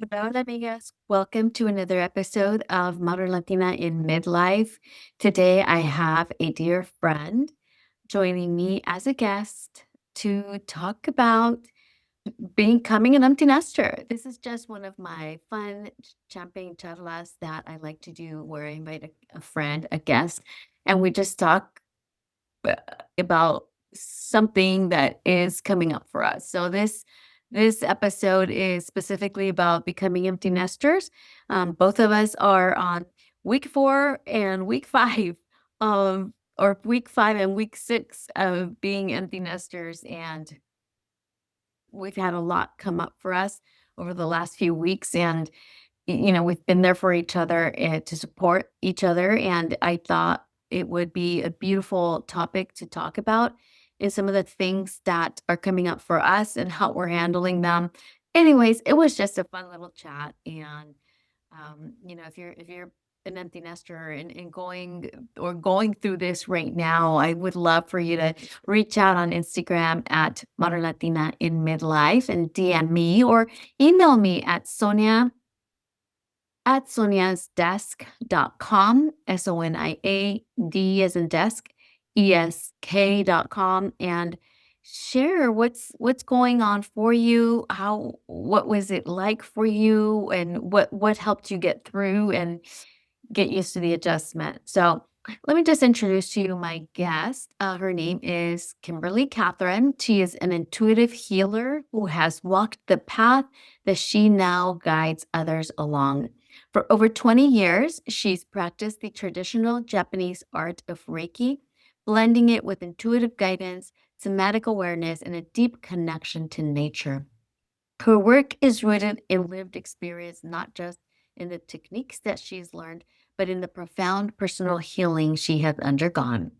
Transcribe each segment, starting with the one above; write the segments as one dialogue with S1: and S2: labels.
S1: Hola, amigas. Welcome to another episode of Modern Latina in Midlife. Today, I have a dear friend joining me as a guest to talk about becoming an empty nester. This is just one of my fun Champagne Charlas that I like to do where I invite a friend, a guest, and we just talk uh, about something that is coming up for us. So this episode is specifically about becoming empty nesters. Both of us are on week 4 and week 5 of or week 5 and week 6 of being empty nesters, and we've had a lot come up for us over the last few weeks, and we've been there for each other and to support each other. And I thought it would be a beautiful topic to talk about and some of the things that are coming up for us and how we're handling them. Anyways, it was just a fun little chat. And if you're an empty nester and going through this right now, I would love for you to reach out on Instagram at Modern Latina in Midlife and DM me or email me at soniasdesk.com, SONIAD as in desk, ESK.com, and share what's going on for you, what was it like for you, and what helped you get through and get used to the adjustment. So let me just introduce to you my guest. Her name is Kimberly Katherine. She is an intuitive healer who has walked the path that she now guides others along. For over 20 years, she's practiced the traditional Japanese art of Reiki, blending it with intuitive guidance, somatic awareness, and a deep connection to nature. Her work is rooted in lived experience, not just in the techniques that she's learned, but in the profound personal healing she has undergone.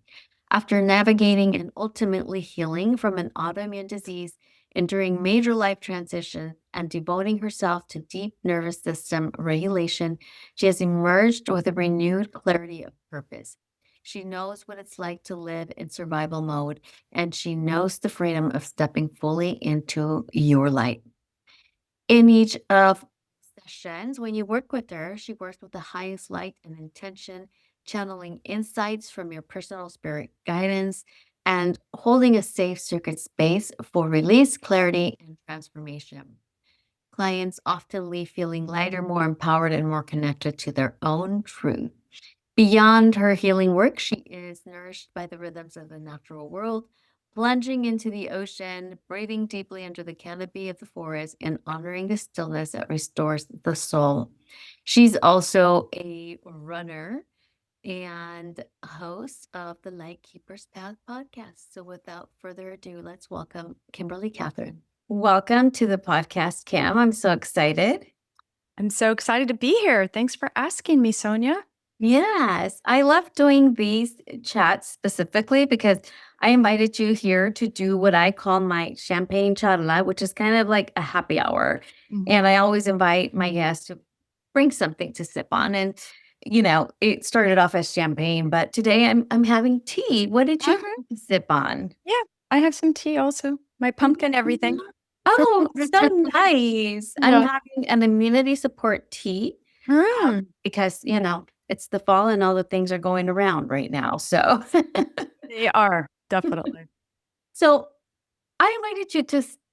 S1: After navigating and ultimately healing from an autoimmune disease, enduring major life transition, and devoting herself to deep nervous system regulation, she has emerged with a renewed clarity of purpose. She knows what it's like to live in survival mode, and she knows the freedom of stepping fully into your light. In each of sessions, when you work with her, she works with the highest light and intention, channeling insights from your personal spirit guidance and holding a safe sacred space for release, clarity, and transformation. Clients often leave feeling lighter, more empowered, and more connected to their own truth. Beyond her healing work, she is nourished by the rhythms of the natural world, plunging into the ocean, breathing deeply under the canopy of the forest, and honoring the stillness that restores the soul. She's also a runner and host of the Lightkeeper's Path podcast. So without further ado, let's welcome Kimberly Katherine. Welcome to the podcast, Kim. I'm so excited.
S2: I'm so excited to be here. Thanks for asking me, Sonia.
S1: Yes, I love doing these chats specifically because I invited you here to do what I call my champagne charla, which is kind of like a happy hour. And I always invite my guests to bring something to sip on. And it started off as champagne, but today I'm having tea. What did you sip on?
S2: Yeah, I have some tea also. My pumpkin everything.
S1: Oh, so nice. I'm
S2: Yeah.
S1: having an immunity support tea because, it's the fall and all the things are going around right now. So,
S2: They are, definitely.
S1: so I invited you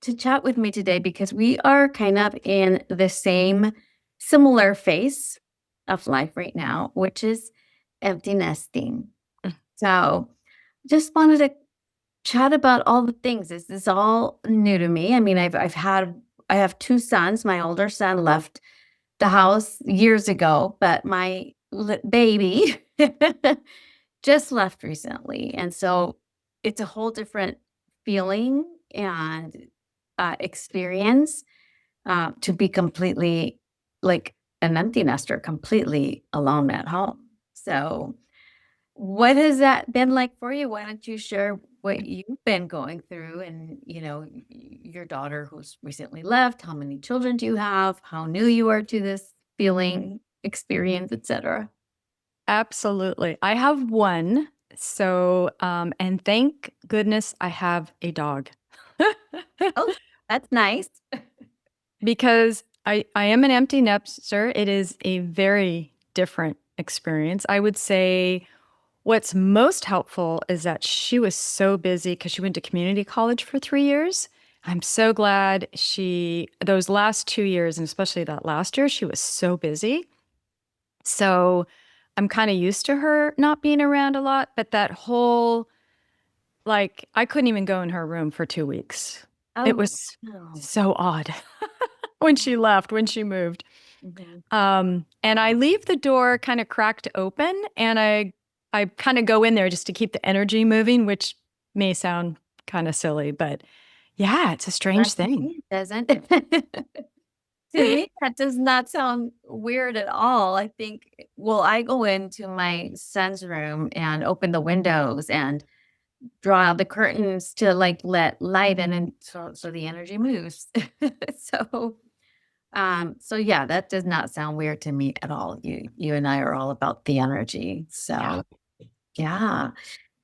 S1: to chat with me today because we are kind of in the same similar phase of life right now, which is empty nesting. So, just wanted to chat about all the things. This is all new to me. I mean, I have 2 sons. My older son left the house years ago, but my baby just left recently. And so it's a whole different feeling and experience to be completely like an empty nester, completely alone at home. So, what has that been like for you? Why don't you share what you've been going through and, your daughter who's recently left, how many children do you have, how new you are to this feeling, experience, etc.
S2: Absolutely. I have one. So, and thank goodness I have a dog.
S1: Oh, that's nice.
S2: Because I am an empty nester. It is a very different experience. I would say what's most helpful is that she was so busy because she went to community college for 3 years. I'm so glad those last 2 years, and especially that last year, she was so busy. So I'm kind of used to her not being around a lot, but that whole, like, I couldn't even go in her room for 2 weeks. It
S1: Oh,
S2: was
S1: no.
S2: so odd when she left, when she moved.
S1: Mhm.
S2: And I leave the door kind of cracked open and I kind of go in there just to keep the energy moving, which may sound kind of silly, but yeah, it's a strange
S1: But to
S2: thing.
S1: me, it doesn't. To me, that does not sound weird at all. I think, well, I go into my son's room and open the windows and draw out the curtains to like let light in, and so the energy moves. So so yeah, that does not sound weird to me at all. You and I are all about the energy.
S2: Yeah.
S1: So yeah.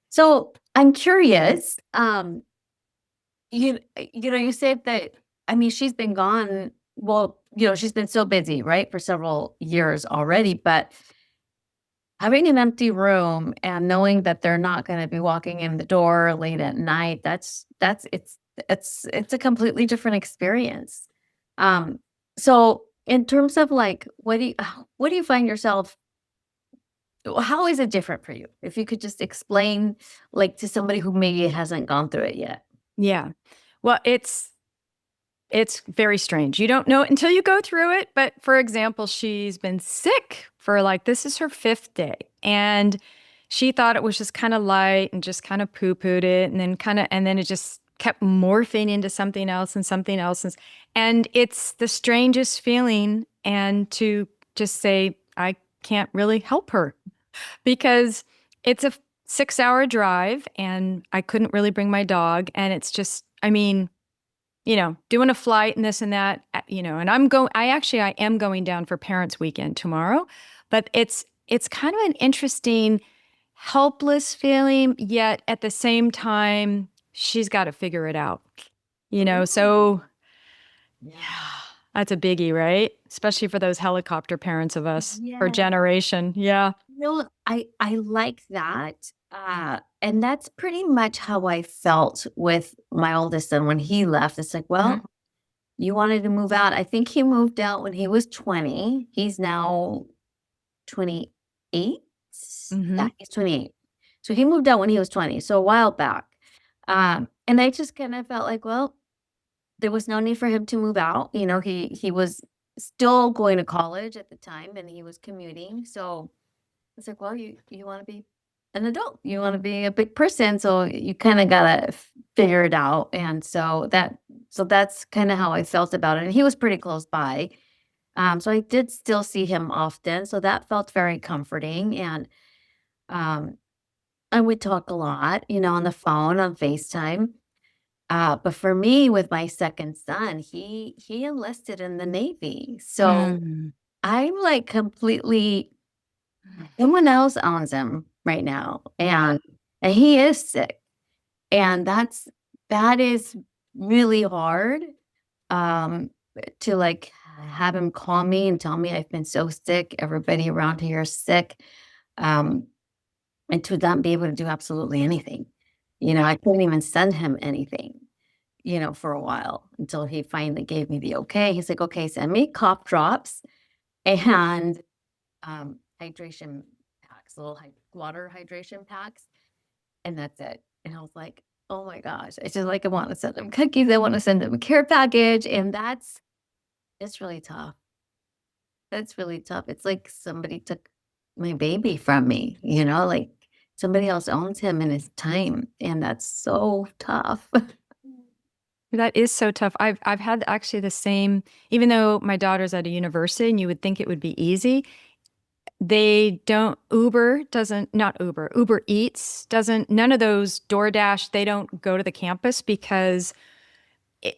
S1: So I'm curious, you said that, I mean, she's been gone, well, she's been so busy, right, for several years already, but having an empty room and knowing that they're not gonna be walking in the door late at night, that's it's a completely different experience. Um, so in terms of, like, what do you find yourself how is it different for you? If you could just explain, like, to somebody who maybe hasn't gone through it yet.
S2: Yeah. Well, it's very strange. You don't know it until you go through it. But for example, she's been sick for like, this is her fifth day. And she thought it was just kind of light and just kind of poo pooed it. And then it just kept morphing into something else and something else. And it's the strangest feeling. And to just say, I can't really help her because it's a 6 hour drive and I couldn't really bring my dog. And it's just, I mean, doing a flight and this and that, and I am going down for Parents Weekend tomorrow, but it's kind of an interesting, helpless feeling, yet at the same time, she's got to figure it out,
S1: Ooh.
S2: so
S1: Yeah.
S2: yeah, that's a biggie, right? Especially for those helicopter parents of us, her
S1: Yeah.
S2: generation. Yeah.
S1: No, I like that, and that's pretty much how I felt with my oldest son when he left. It's like,
S2: Mhm.
S1: well, you wanted to move out. I think he moved out when he was 20. He's now 28. Yeah,
S2: Mhm.
S1: he's 28. So he moved out when he was 20, so a while back. And I just kind of felt like, well, there was no need for him to move out. He was still going to college at the time and he was commuting. So it's like, well, you want to be an adult. You want to be a big person, so you kind of gotta figure it out. And so that's kind of how I felt about it. And he was pretty close by, so I did still see him often. So that felt very comforting. And um, I would talk a lot, on the phone, on FaceTime. But for me, with my second son, he enlisted in the Navy, so
S2: Mm.
S1: I'm like completely someone else owns him right now,
S2: Yeah.
S1: and he is sick, and that is really hard, um, to, like, have him call me and tell me I've been so sick, everybody around here is sick, um, and to not be able to do absolutely anything. I couldn't even send him anything, for a while until he finally gave me the okay. He's like, "Okay, send me cough drops and hydration packs, little water hydration packs, and that's it." And I was like, "Oh my gosh!" It's just like I want to send them cookies. I want to send them a care package, and it's really tough. That's really tough. It's like somebody took my baby from me. Like somebody else owns him and his time, and that's so tough.
S2: That is so tough. I've had actually the same, even though my daughter's at a university and you would think it would be easy. They don't Uber doesn't not Uber, Uber Eats doesn't none of those DoorDash, they don't go to the campus because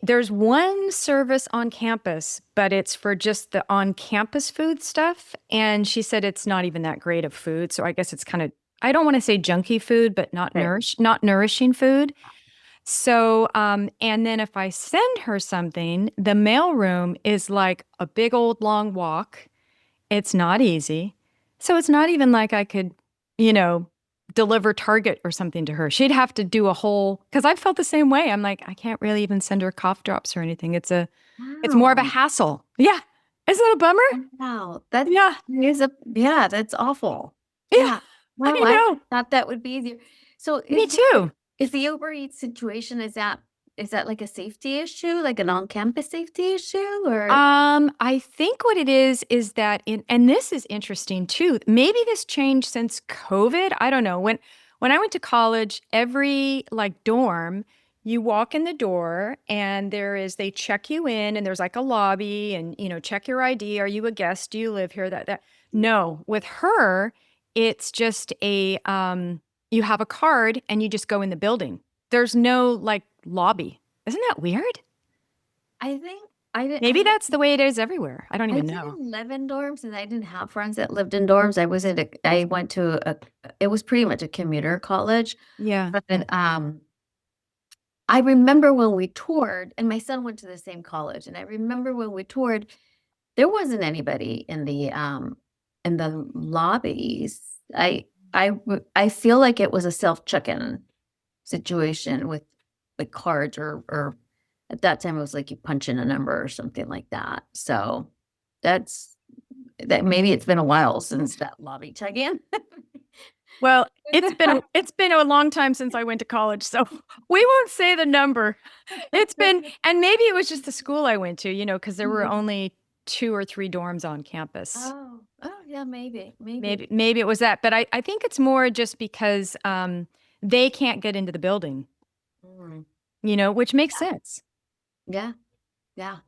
S2: there's one service on campus, but it's for just the on-campus food stuff. And she said it's not even that great of food. So I guess it's kind of, I don't want to say junky food, but
S1: Right.
S2: not nourishing food. So, and then if I send her something, the mailroom is like a big old long walk. It's not easy. So it's not even like I could, you know, deliver Target or something to her. She'd have to do a whole, because I've felt the same way. I'm like, I can't really even send her cough drops or anything. It's more of a
S1: Wow.
S2: hassle. Yeah. Isn't that a bummer?
S1: Wow. That
S2: Yeah.
S1: is yeah, that's awful.
S2: Yeah.
S1: Yeah. Wow,
S2: I
S1: I
S2: know.
S1: thought that would be easier. So
S2: Me too.
S1: is the Uber Eats situation, is that like a safety issue, like an on-campus safety issue or
S2: I think what it is that and this is interesting too. Maybe this changed since COVID. I don't know. When I went to college, every like dorm, you walk in the door and they check you in and there's like a lobby and check your ID. Are you a guest? Do you live here? That. No, with her, it's just you have a card and you just go in the building. There's no like lobby. Isn't that weird?
S1: I think I didn't I
S2: Maybe
S1: didn't
S2: that's the way it is everywhere. I don't
S1: I
S2: even know.
S1: didn't live in dorms and I didn't have friends that lived in dorms. I went to a it was pretty much a commuter college,
S2: Yeah.
S1: but I remember when we toured, and my son went to the same college, and I remember when we toured, there wasn't anybody in the lobbies. I feel like it was a self check-in situation with cards or at that time it was like you punch in a number or something like that. So that's that maybe it's been a while since that lobby check-in.
S2: Well, it's been a long time since I went to college, so we won't say the number. It's been and maybe it was just the school I went to, because there were
S1: Mhm.
S2: only 2 or 3 dorms on campus.
S1: Oh yeah, maybe.
S2: Maybe it was that, but I think it's more just because they can't get into the building,
S1: Mm,
S2: which makes sense.
S1: yeah, yeah.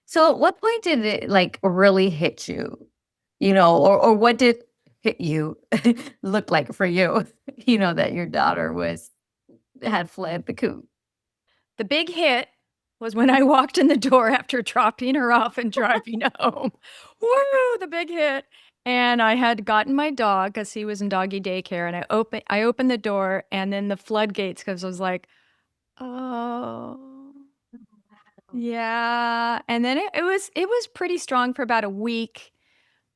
S1: So at what point did it like really hit you? Or what did hit you look like for you? That your daughter was had fled the coop.
S2: The big hit was when I walked in the door after dropping her off and driving home. Woo, the big hit. And I had gotten my dog because he was in doggy daycare, and I opened the door, and then the floodgates because I was like, oh,
S1: Wow.
S2: yeah. And then it was pretty strong for about a week.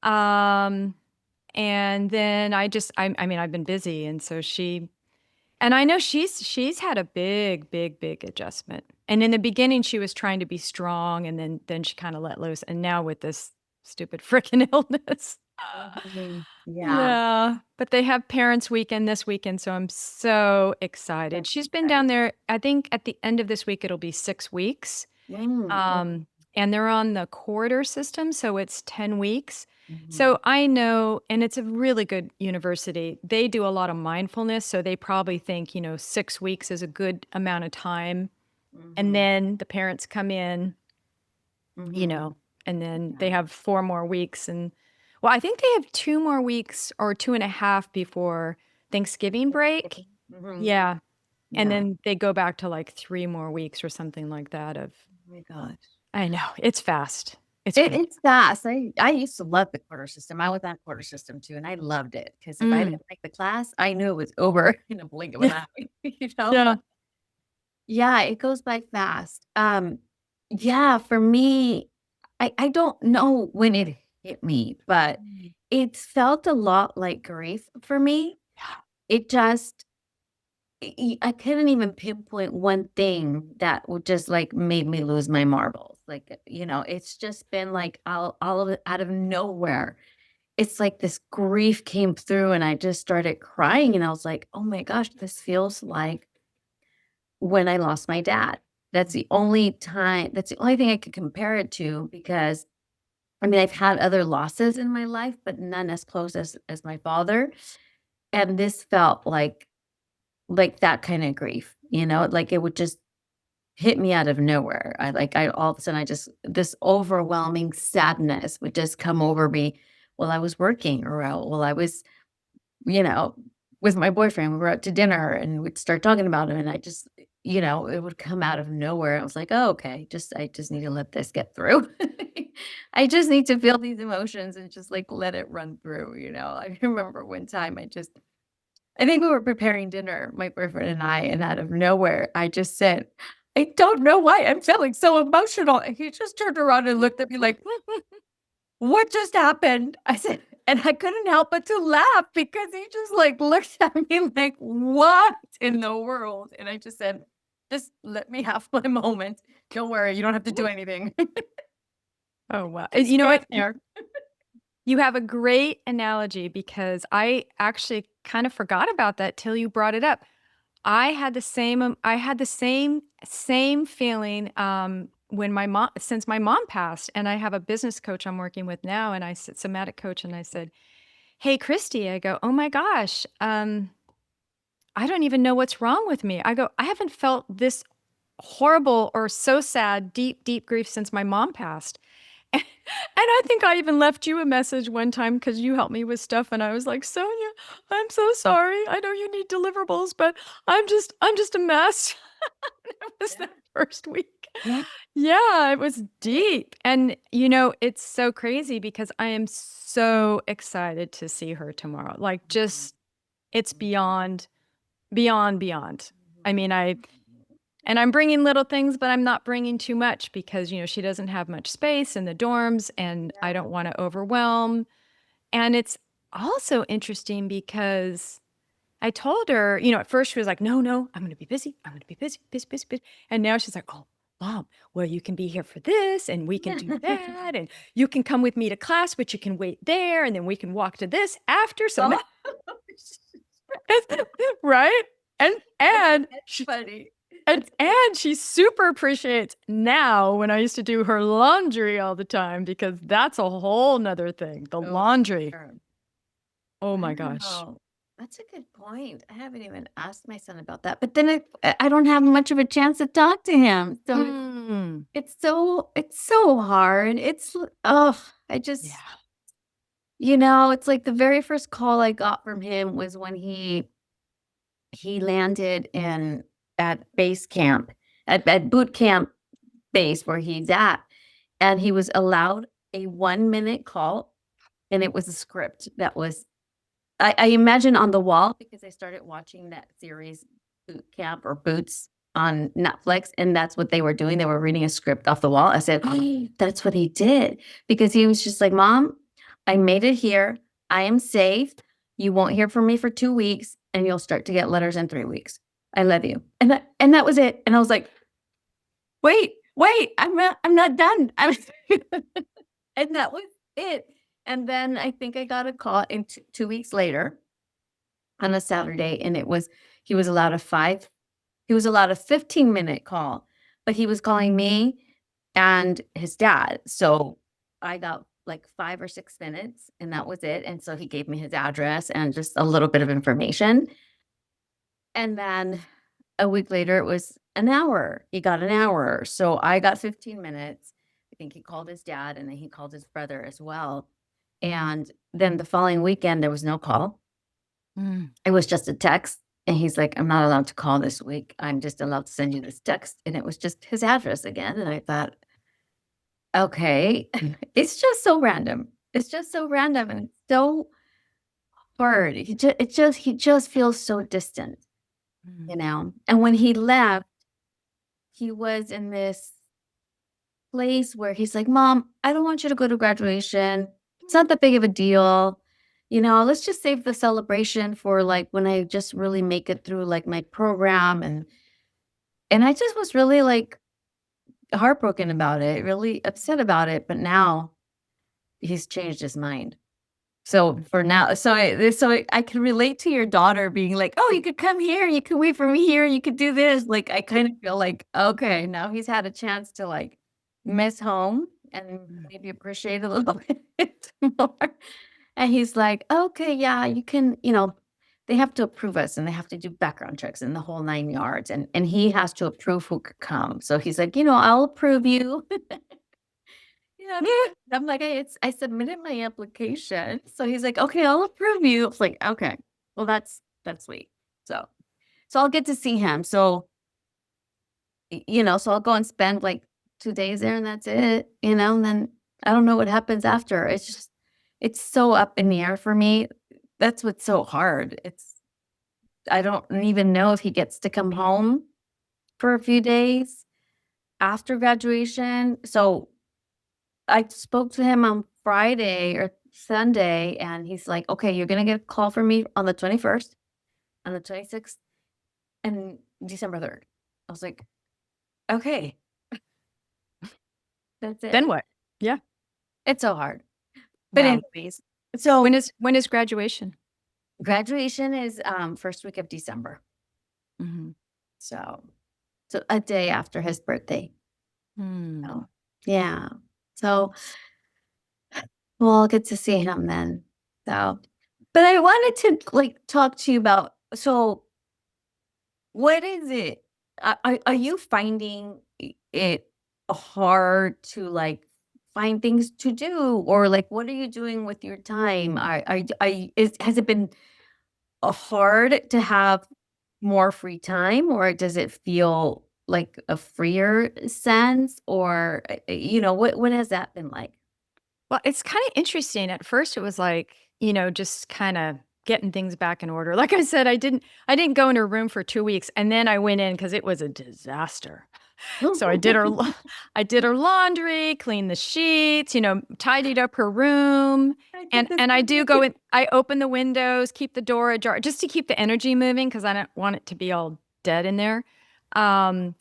S2: Um, and then I mean, I've been busy, and so and I know she's had a big, big, big adjustment. And in the beginning, she was trying to be strong, and then she kind of let loose. And now with this stupid freaking illness,
S1: Mhm. Yeah.
S2: yeah. But they have parents' weekend this weekend, so I'm so excited.
S1: That's
S2: She's been down
S1: exciting.
S2: there. I think at the end of this week, it'll be 6 weeks.
S1: Mm,
S2: Um, and they're on the corridor system, so it's 10 weeks.
S1: mhm,
S2: So I know, and it's a really good university. They do a lot of mindfulness, so they probably think, 6 weeks is a good amount of time. And
S1: mhm,
S2: then the parents come in, you
S1: mhm.
S2: know, and then they
S1: Yeah.
S2: have 4 more weeks. And well, I think they have 2 more weeks or 2.5 before Thanksgiving break.
S1: Thanksgiving. Mhm.
S2: Yeah. And
S1: Yeah.
S2: then they go back to like 3 more weeks or something like that of
S1: Oh my gosh.
S2: I know. It's fast. It's crazy.
S1: It's fast. I used to love the quarter system. I was on quarter system too, and I loved it because if I
S2: Mm.
S1: didn't like the class, I knew it was over in a blink of an
S2: Yeah.
S1: eye.
S2: Yeah.
S1: Yeah, it goes by fast. Yeah, for me, I don't know when it hit me, but
S2: Mm.
S1: it felt a lot like grief for me. It just I couldn't even pinpoint one thing that would just like made me lose my marbles. Like, it's just been like all of it out of nowhere. It's like this grief came through and I just started crying and I was like, "Oh my gosh, this feels like when I lost my dad." That's the only thing I could compare it to because I mean, I've had other losses in my life, but none as close as my father. And this felt like that kind of grief, like it would just hit me out of nowhere. I all of a sudden I just this overwhelming sadness would just come over me while I was working or while I was, you know, with my boyfriend. We were out to dinner and we'd start talking about him and I just, it would come out of nowhere. I was like, "Oh, okay. I just need to let this get through." I just need to feel these emotions and just like let it run through. I remember one time I just I think we were preparing dinner, my boyfriend and I, and out of nowhere, I just said, "I don't know why I'm feeling so emotional." And he just turned around and looked at me like, "What just happened?" I said, and I couldn't help but to laugh because he just like looked at me like, "What in the world?" And I just said, "Just let me have my moment. Don't worry, you don't have to do anything.
S2: Oh, wow.
S1: Just
S2: You know
S1: stand
S2: what?
S1: there."
S2: You have a great analogy because I actually kind of forgot about that till you brought it up. I had the same feeling, when my mom since my mom passed, and I have a business coach I'm working with now, and I said somatic coach, and I said, "Hey, Christy," I go, "Oh my gosh, I don't even know what's wrong with me." I go, "I haven't felt this horrible or so sad, deep, deep grief since my mom passed." And I think I even left you a message one time because you helped me with stuff, and I was like, "Sonia, I'm so sorry. I know you need deliverables, but I'm just a mess." It was
S1: Yeah.
S2: the first week.
S1: Yeah.
S2: Yeah, it was deep. And, it's so crazy because I am so excited to see her tomorrow. Like, just it's beyond, beyond, beyond. I mean, I'm bringing little things, but I'm not bringing too much because, she doesn't have much space in the dorms and I don't want to overwhelm. And it's also interesting because I told her, at first she was like, "No, no, I'm going to be busy. I'm going to be busy, busy, busy, busy." And now she's like, "Oh, Mom, well, you can be here for this and we can do that. And you can come with me to class, but you can wait there. And then we can walk to this after." So now,
S1: Oh,
S2: right? And, and
S1: that's
S2: she,
S1: funny.
S2: and she super appreciates now when I used to do her laundry all the time because that's a whole nother thing. The
S1: Oh,
S2: laundry.
S1: sure.
S2: Oh my gosh.
S1: Wow. That's a good point. I haven't even asked my son about that, but then I don't have much of a chance to talk to him. So
S2: Mm.
S1: it's so hard. Oh, I
S2: Yeah.
S1: just it's like the very first call I got from him was when he landed in at base camp, at boot camp base where he's at, and he was allowed a 1-minute call, and it was a script that was I imagine on the wall because I started watching that series Boot Camp or Boots on Netflix, and that's what they were doing. They were reading a script off the wall. I said, "That's what he did," because he was just like, "Mom, I made it here. I am safe. You won't hear from me for 2 weeks, and you'll start to get letters in 3 weeks. I love you." And that was it. And I was like, "Wait, wait, I'm not done." And that was it. And then I think I got a call in 2 weeks later on a Saturday, and he was allowed a 5 he was allowed a 15-minute call, but he was calling me and his dad. So I got like 5 or 6 minutes, and that was it. And so he gave me his address and just a little bit of information. And then a week later, it was an hour. He got an hour. So I got 15 minutes. I think he called his dad and then he called his brother as well. And then the following weekend, there was no call.
S2: Mm.
S1: It was just a text, and he's like, "I'm not allowed to call this week. I'm just allowed to send you this text." And it was just his address again, and I thought, "Okay." It's just so random. It's just so random, and it's so hard. He just feels so distant,
S2: Mm.
S1: you know? And when he left, he was in this place where he's like, "Mom, I don't want you to go to graduation. It's not that big of a deal. Let's just save the celebration for like when I just really make it through like my program." And I just was really like heartbroken about it, really upset about it. But now he's changed his mind. So for now, I can relate to your daughter being like, "Oh, you could come here, you could wait for me here, you could do this." Like I kind of feel like, okay, now he's had a chance to like miss home and
S2: Mm.
S1: maybe appreciate a little bit more. And he's like, "Okay, yeah, you can, they have to approve us and they have to do background checks and the whole 9 yards. And he has to approve who could come. So he's like, I'll approve you." I'm like, I submitted my application. So he's like, "Okay, I'll approve you." It's like, okay, well, that's sweet. So I'll get to see him. So, so I'll go and spend like 2 days there and that's it, and then I don't know what happens after. It's so up in the air for me. That's what's so hard. I don't even know if he gets to come home for a few days after graduation. So I spoke to him on Friday or Sunday, and he's like, "Okay, you're gonna get a call from me on the 21st, on the 26th, and December 3rd." I was like, "Okay, that's
S2: Then
S1: it."
S2: what? Yeah.
S1: It's so hard. But
S2: Wow.
S1: anyways, so
S2: When is graduation?
S1: graduation is, first week of December.
S2: Mhm.
S1: So a day after his birthday.
S2: Hmm.
S1: So, yeah. So, we'll get to see him then. So, but I wanted to, like, talk to you about, so what is it? Are you finding it hard to, like, find things to do? Or, like, what are you doing with your time? Has it been hard to have more free time, or does it feel like a freer sense? Or, what has that been like?
S2: Well, it's kinda interesting. At first, it was like, just kinda getting things back in order. Like I said, I didn't go in her room for 2 weeks, and then I went in because it was a disaster. So I did her laundry, cleaned the sheets, tidied up her room,
S1: I did the
S2: and I
S1: same
S2: do go
S1: thing.
S2: in. I open the windows, keep the door ajar just to keep the energy moving because I don't want it to be all dead in there. Um,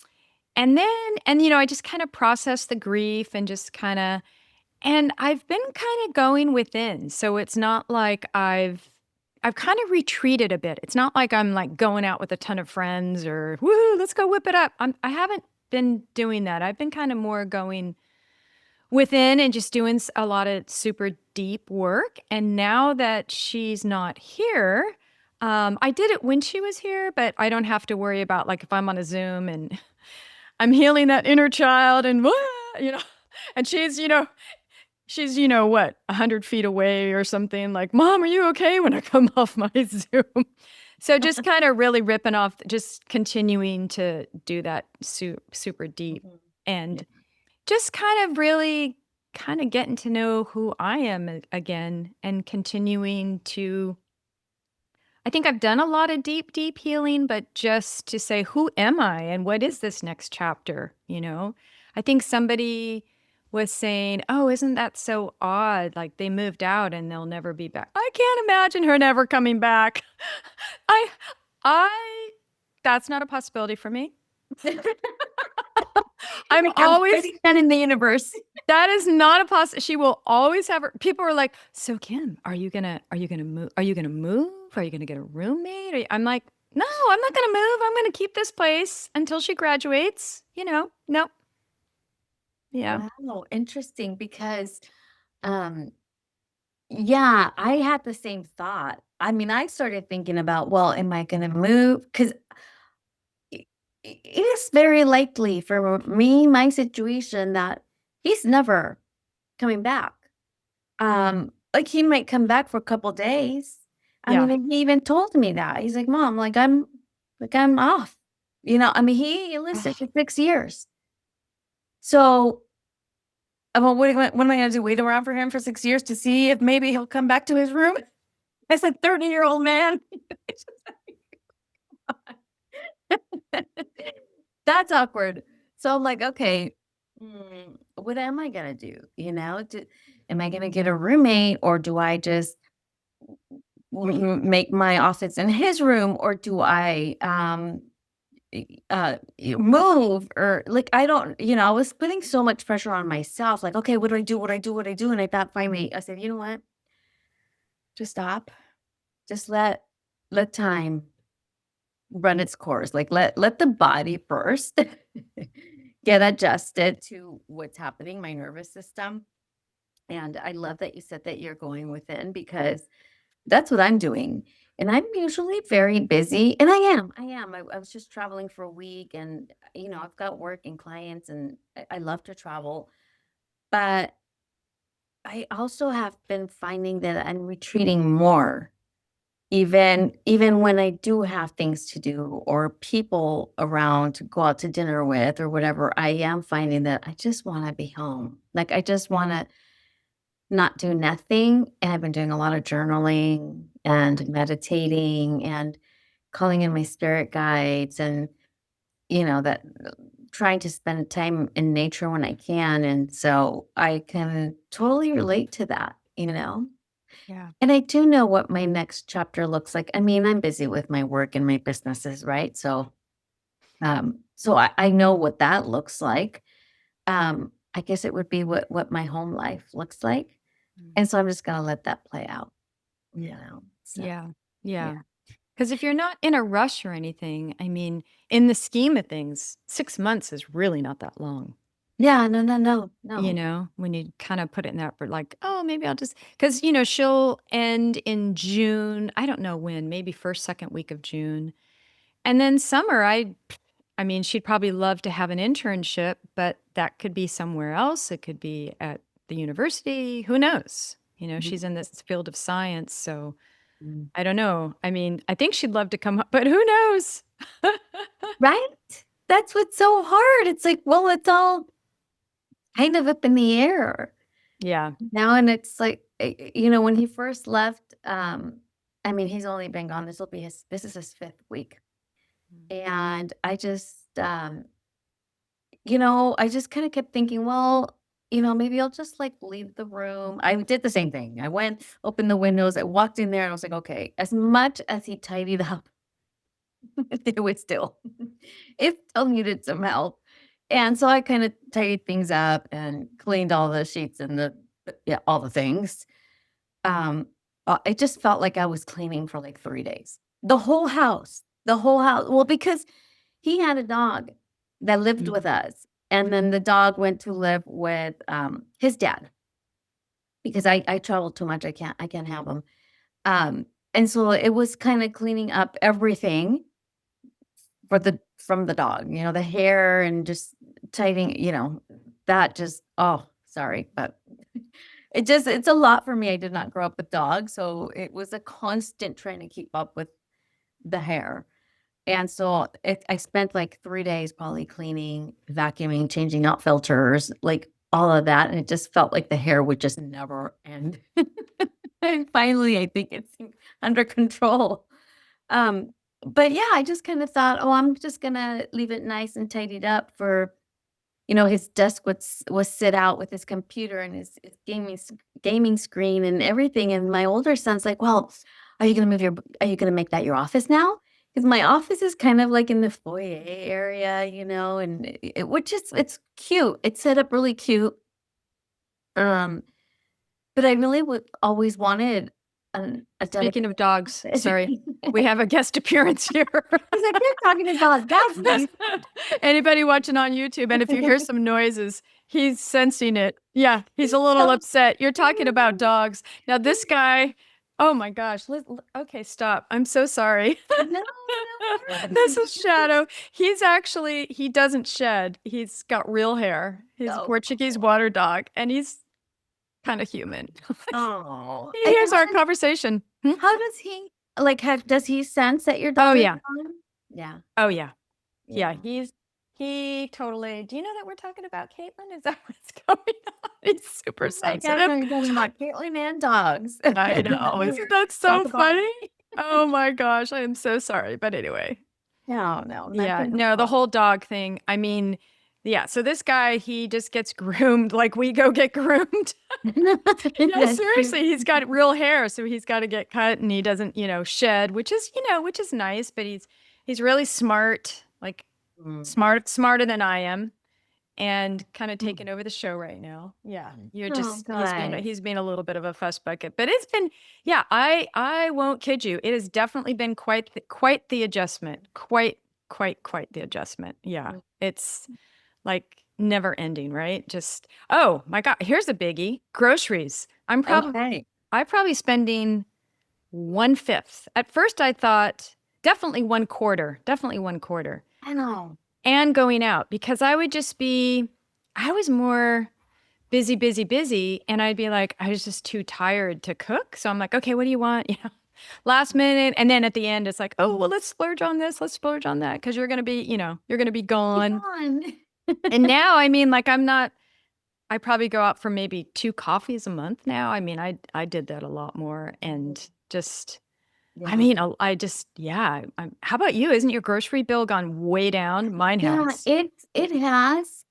S2: I just kinda process the grief and just kinda and I've been kinda going within, so it's not like I've kind of retreated a bit. It's not like I'm, like, going out with a ton of friends or, "Woo, let's go whip it up." I haven't been doing that. I've been kinda more going within and just doing a lot of super deep work, and now that she's not here, I did it when she was here, but I don't have to worry about, like, if I'm on a Zoom and I'm healing that inner child and, you know, and she's what, 100 feet away or something, like, "Mom, are you okay?" when I come off my Zoom. So just kinda really ripping off just continuing to do that super deep
S1: Mhm. Yeah.
S2: and just kind of really kinda getting to know who I am again and continuing to I think I've done a lot of deep, deep healing, but just to say, who am I and what is this next chapter? I think somebody was saying, oh, isn't that so odd? Like they moved out and they'll never be back. I can't imagine her never coming back. I, I, that's not a possibility for me.
S1: You're
S2: I'm
S1: like, "I'm
S2: always
S1: putting that in the universe."
S2: That is not a she will always have her people are like, "So, Kim, are you gonna move? Are you gonna move? Are you gonna get a roommate?" I'm like, "No, I'm not gonna move. I'm gonna keep this place until she graduates." Nope. Yeah.
S1: Wow, interesting because, um, yeah, I had the same thought. I mean, I started thinking about, well, am I gonna move? Because it is very likely for me, my situation, that he's never coming back. Like, he might come back for a couple days. I mean,
S2: Yeah.
S1: and he even told me that. He's like, "Mom, I'm off." I mean, he lives there
S2: Ugh.
S1: for 6 years. So, well, what am I gonna do? Wait around for him for 6 years to see if maybe he'll come back to his room as a 30-year-old man? That's awkward. So I'm like, "Okay, what am I gonna do?" Am I gonna get a roommate, or do I just make my office in his room, or do I, move, or, like, I don't, I was putting so much pressure on myself, like, okay, what do I do? What do I do? What do I do? And I thought, finally, I said, you know what? Just stop. Just let time run its course. Like, let the body first get adjusted to what's happening, my nervous system. And I love that you said that you're going within, because that's what I'm doing. And I'm usually very busy. And I am. I am. I was just traveling for a week, and, I've got work and clients, and I love to travel. But I also have been finding that I'm retreating more, even when I do have things to do or people around to go out to dinner with or whatever. I am finding that I just want to be home. Like, I just want to not do nothing. And I've been doing a lot of journaling and meditating, and calling in my spirit guides and, that trying to spend time in nature when I can. And so I can totally relate to that.
S2: Yeah.
S1: And I do know what my next chapter looks like. I mean, I'm busy with my work and my businesses, right? So I know what that looks like. I guess it would be what my home life looks like.
S2: Mm.
S1: And so I'm just gonna let that play out. So
S2: Yeah. Yeah.
S1: yeah.
S2: Because if you're not in a rush or anything, I mean, in the scheme of things, 6 months is really not that long.
S1: Yeah, no, no, no, no.
S2: When you kind of put it in that, but like, oh, maybe I'll just, because, she'll end in June. I don't know when, maybe first, second week of June. And then summer, I mean, she'd probably love to have an internship, but that could be somewhere else. It could be at the university. Who knows? She's in this field of science. So
S1: Mhm.
S2: I don't know. I mean, I think she'd love to come, but who knows?
S1: Right? That's what's so hard. It's like, well, it's all kind of up in the air
S2: Yeah.
S1: now. And it's like, when he first left, I mean, he's only been gone. This is his fifth week. And I just kind of kept thinking, well, maybe I'll just like leave the room. I did the same thing. I went, opened the windows, I walked in there and I was like, okay, as much as he tidied up, it was still, it still needed some help. And so I kind of tidied things up and cleaned all the sheets and yeah, all the things. Um, it just felt like I was cleaning for like 3 days. The whole house. Well, because he had a dog that lived
S2: Mm.
S1: with us, and then the dog went to live with, his dad because I travel too much, I can't have him, and so it was kinda cleaning up everything from the dog, the hair and just tidying, that just oh, sorry, but it's a lot for me. I did not grow up with dogs, so it was a constant trying to keep up with the hair. And so I spent like 3 days probably cleaning, vacuuming, changing out filters, like all of that, and it just felt like the hair would just never end. And finally, I think it's under control. Um, but yeah, I just kind of thought, "Oh, I'm just gonna leave it nice and tidied up for." His desk was sit out with his computer and his gaming screen and everything, and my older son's like, "Well, are you gonna make that your office now?" Because my office is kind of like in the foyer area, and which is it's cute. It's set up really cute. Um, but I really would always wanted a
S2: Speaking
S1: dedicated
S2: of dogs,
S1: office.
S2: sorry, we have a guest appearance here.
S1: He's like, "You're talking about that."
S2: Anybody watching on YouTube, and if you hear some noises, he's sensing it. Yeah, he's a little
S1: So
S2: upset. You're talking about dogs. Now, this guy, oh my gosh. Okay, stop. I'm so sorry.
S1: no, no
S2: This is
S1: worries.
S2: Shadow. He doesn't shed. He's got real hair. He's a
S1: Oh,
S2: Portuguese
S1: cool.
S2: water dog, and he's kind of human.
S1: Oh,
S2: He hears our conversation. Hmm?
S1: how does he does he sense that your
S2: Oh,
S1: daughter's
S2: yeah.
S1: gone? Yeah,
S2: Oh, yeah. Yeah,
S1: yeah.
S2: he totally. Do you know that we're talking about Caitlin? Is that what's going on? He's super
S1: Oh my gosh,
S2: sensitive.
S1: now you're talking about Caitlin and dogs.
S2: I know. Isn't that
S1: Talk
S2: so
S1: about
S2: funny? Oh my gosh, I am so sorry. But anyway,
S1: no, no,
S2: yeah,
S1: nothing at
S2: no, the
S1: all.
S2: whole dog thing. I mean, yeah, so this guy, he just gets groomed like we go get groomed. Yeah,
S1: That's true.
S2: seriously, he's got real hair, so he's got to get cut and he doesn't, shed, which is nice, but he's really smart, like
S1: Mm.
S2: smarter than I am. And kind of taking
S1: Mm.
S2: over the show right now. Yeah. You're
S1: Oh,
S2: just
S1: good.
S2: he's been a little bit of a fuss bucket. But it's been yeah, I won't kid you. It has definitely been quite the adjustment. Quite the adjustment. Yeah.
S1: Mm.
S2: It's like never ending, right? Just oh my God, here's a biggie. Groceries.
S1: Okay.
S2: I'm probably spending 1/5. At first I thought definitely 1/4. Definitely 1/4
S1: I know.
S2: and going out because I was more busy. And I'd be like, I was just too tired to cook. So I'm like, okay, what do you want? Last minute. And then at the end, it's like, oh, well, let's splurge on this. Let's splurge on that. Cause you're going to be
S1: Be
S2: gone.
S1: gone.
S2: And now, I mean, like I probably go out for maybe 2 coffees a month now. I mean, I did that a lot more and just I
S1: Yeah.
S2: mean, I just, yeah. How about you? Isn't your grocery bill gone way down? Mine
S1: Yeah,
S2: has.
S1: it has.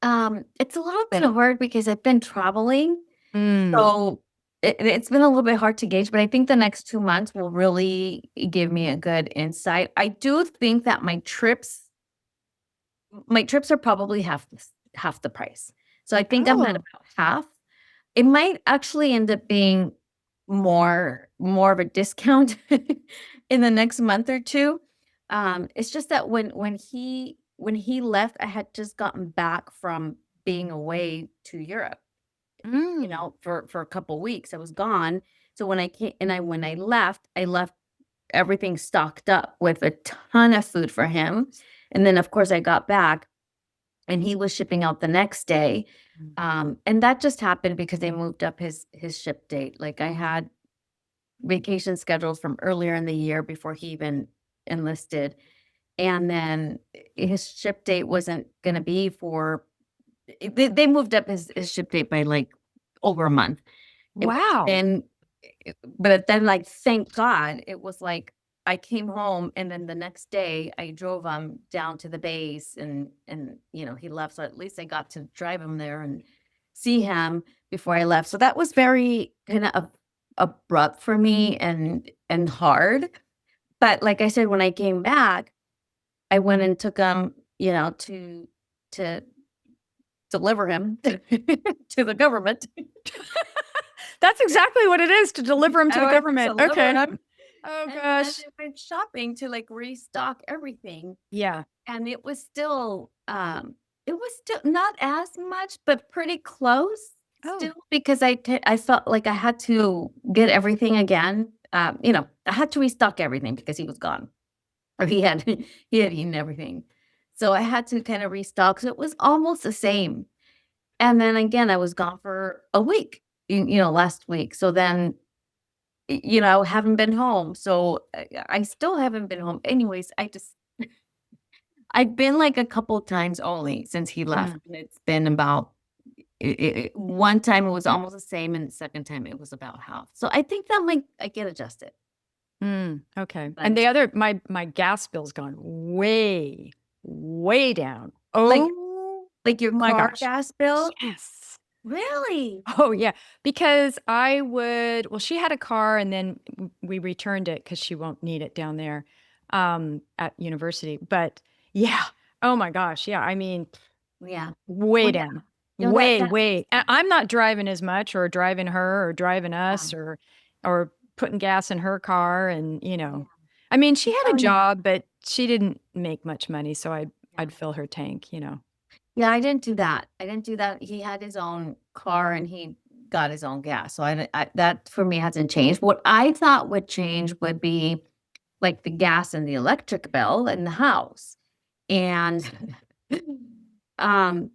S1: It's a little bit hard because I've been traveling,
S2: Mm.
S1: so it's been a little bit hard to gauge, but I think the next 2 months will really give me a good insight. I do think that my trips are probably half the price. So I think I'm at
S2: Oh.
S1: about half. It might actually end up being more of a discount in the next month or 2. It's just that when he left, I had just gotten back from being away to Europe,
S2: Mm.
S1: for a couple weeks. I was gone. So when I left, I left everything stocked up with a ton of food for him. And then of course I got back and he was shipping out the next day. And that just happened because they moved up his ship date. Like, I had vacation scheduled from earlier in the year before he even enlisted. And then his ship date wasn't going to be for, they moved up his ship date by like over a month. It
S2: Wow.
S1: then but then, like, thank God, it was like I came home, and then the next day, I drove him down to the base, and he left, so at least I got to drive him there and see him before I left. So that was very kinda abrupt for me and hard. But like I said, when I came back, I went and took him, to deliver him to the government.
S2: That's exactly what it is to deliver them to
S1: I
S2: the
S1: went to
S2: government.
S1: deliver
S2: Okay.
S1: him.
S2: Oh
S1: And then
S2: gosh.
S1: I went shopping to, like, restock everything,
S2: Yeah.
S1: and it was still not as much, but pretty close
S2: Oh.
S1: still because I felt like I had to get everything again. I had to restock everything because he was gone, or he had he had eaten everything. So I had to kinda restock, so it was almost the same. And then again, I was gone for a week, last week. So then haven't been home, so I still haven't been home. Anyways, I've been, like, a couple times only since he left,
S2: Mm.
S1: and it's been about one time it was almost the same, and the second time it was about half. So I think that might I get adjusted,
S2: Mm. Okay. And
S1: but,
S2: the other, my gas bill's gone way, way down.
S1: like
S2: Oh
S1: like your
S2: my
S1: car
S2: gosh.
S1: gas bill?
S2: Yes.
S1: Really?
S2: Oh, yeah, because I would well, she had a car and then we returned it because she won't need it down there, at university, but yeah. Oh my gosh, yeah, I mean,
S1: Yeah.
S2: way
S1: Well, yeah.
S2: down.
S1: No, that
S2: Way,
S1: that makes
S2: way
S1: sense.
S2: I'm not driving as much or driving her or driving
S1: Yeah.
S2: us or putting gas in her car and,
S1: Yeah.
S2: I mean, she had a
S1: Oh, yeah.
S2: job, but she didn't make much money, so I'd
S1: Yeah.
S2: fill her tank.
S1: Yeah, I didn't do that. I didn't do that. He had his own car and he got his own gas. So that for me hasn't changed. What I thought would change would be like the gas and the electric bill in the house. And um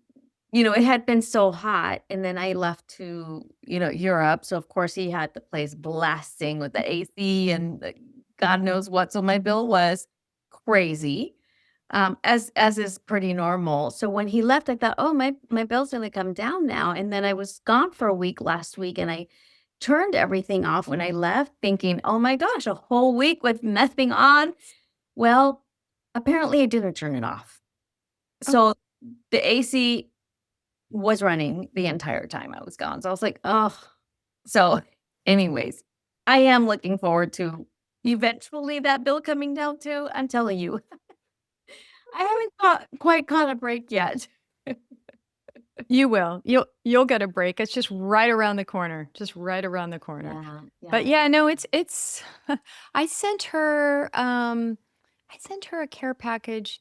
S1: it had been so hot and then I left to, Europe. So of course he had the place blasting with the AC and God knows what. So my bill was crazy. As is pretty normal. So when he left, I thought, oh, my bill's gonna come down now. And then I was gone for a week last week and I turned everything off when I left, thinking, oh my gosh, a whole week with nothing on. Well, apparently I didn't turn it off.
S2: Oh,
S1: So the AC was running the entire time I was gone. So I was like, oh. So, anyways, I am looking forward to eventually that bill coming down too. I'm telling you, I haven't quite caught a break yet.
S2: you will. You'll get a break. It's just right around the corner. Just right around the corner.
S1: Yeah,
S2: But
S1: yeah.
S2: yeah, no, it's I sent her I sent her a care package.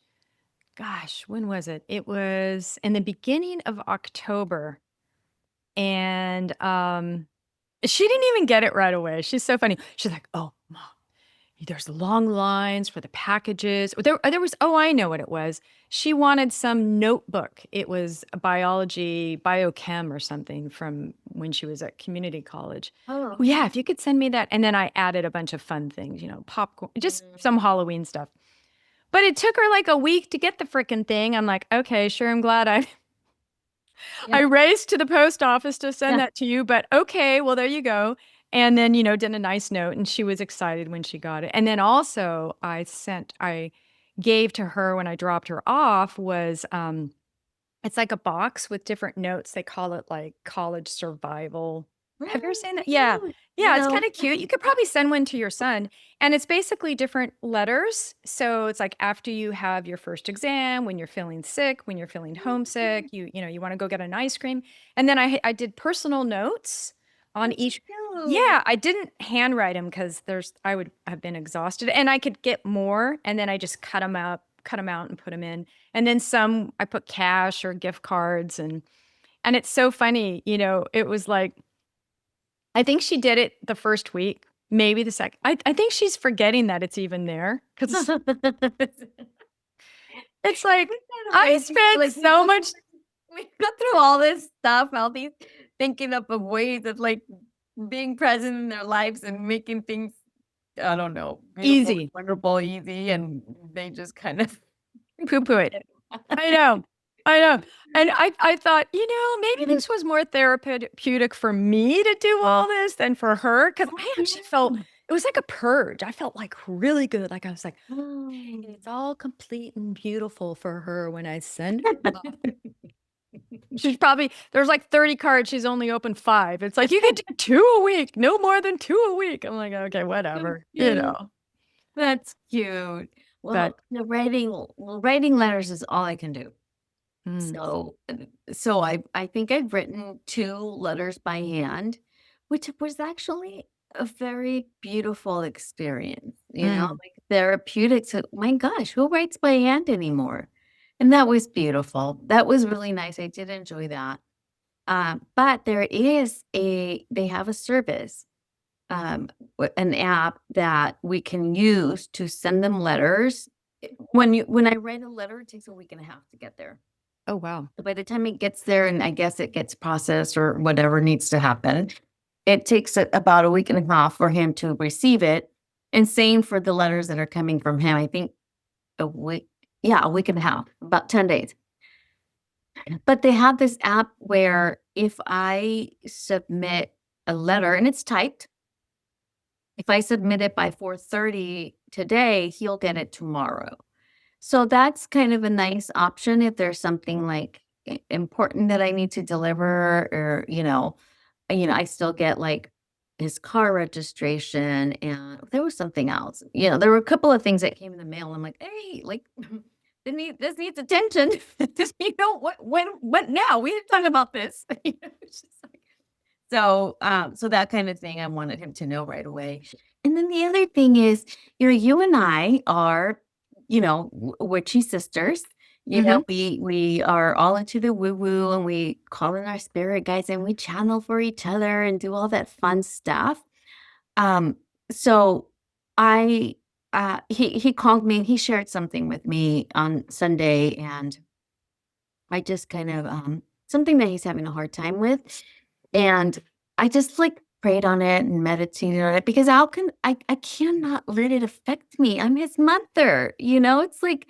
S2: Gosh, when was it? It was in the beginning of October. And she didn't even get it right away. She's so funny. She's like, "Oh, mom, there's long lines for the packages." There was, oh, I know what it was. She wanted some notebook. It was a biology, biochem or something from when she was at community college.
S1: Oh,
S2: Oh, yeah,
S1: okay.
S2: if you could send me that. And then I added a bunch of fun things, popcorn, just
S1: Mhm.
S2: some Halloween stuff. But it took her like a week to get the frickin' thing. I'm like, okay, sure, I'm glad I
S1: Yep.
S2: raced to the post office to send
S1: Yeah.
S2: that to you, but okay, well, there you go. And then, did a nice note, and she was excited when she got it. And then also I gave to her when I dropped her off was it's like a box with different notes. They call it like college survival. Have you ever
S1: Really
S2: seen that? Yeah.
S1: cute.
S2: Yeah, it's kind of cute. You could probably send one to your son. And it's basically different letters. So it's like after you have your first exam, when you're feeling sick, when you're feeling homesick, you want to go get an ice cream. And then I did personal notes on
S1: that's
S2: each.
S1: cute.
S2: Yeah, I didn't handwrite them because I would have been exhausted, and I could get more, and then I just cut them out and put them in. And then some I put cash or gift cards, and it's so funny, it was like I think she did it the first week, maybe the second. I think she's forgetting that it's even there because it's like
S1: Isn't that
S2: I
S1: amazing?
S2: spent
S1: Like
S2: so much
S1: we go through all this stuff, all these thinking up of ways of like being present in their lives and making things, I don't know, beautiful,
S2: easy
S1: wonderful, easy, and they just kind of
S2: poo-poo it.
S1: forget.
S2: I know. I know. And I thought, maybe this was more therapeutic for me to do all this than for her. Cause
S1: Oh,
S2: I actually felt
S1: yeah.
S2: it was like a purge. I felt like really good. Like I was like, okay,
S1: Oh.
S2: it's all complete and beautiful for her when I send her off. She's probably there's like 30 cards. She's only opened 5. It's like you can do 2 a week, no more than 2 a week. I'm like, okay,
S1: So
S2: whatever,
S1: cute. That's cute.
S2: But
S1: Well, writing letters is all I can do.
S2: mm,
S1: So I think I've written 2 letters by hand, which was actually a very beautiful experience,
S2: mm,
S1: like therapeutic to my gosh, who writes by hand anymore? And that was beautiful. That was really nice. I did enjoy that. But they have a service, an app that we can use to send them letters. When I write a letter, it takes a week and a half to get there.
S2: oh wow.
S1: By the time it gets there and I guess it gets processed or whatever needs to happen, it takes about a week and a half for him to receive it. And same for the letters that are coming from him. I think a week, yeah, a week and a half, about 10 days. But they have this app where if I submit a letter and it's typed, if I submit it by 4:30 today, he'll get it tomorrow. So that's kind of a nice option if there's something like important that I need to deliver or, I still get like his car registration and there was something else. There were a couple of things that came in the mail. I'm like, hey, like this needs attention. What now? We didn't talk about this. It's just like, so that kind of thing I wanted him to know right away. And then the other thing is, you and I are, witchy sisters.
S2: Mhm.
S1: We are all into the woo woo and we call in our spirit guides and we channel for each other and do all that fun stuff. Um, so I he called me and he shared something with me on Sunday and I just kind of something that he's having a hard time with. And I just like prayed on it and meditated on it because I cannot let it affect me. I'm his mother, It's like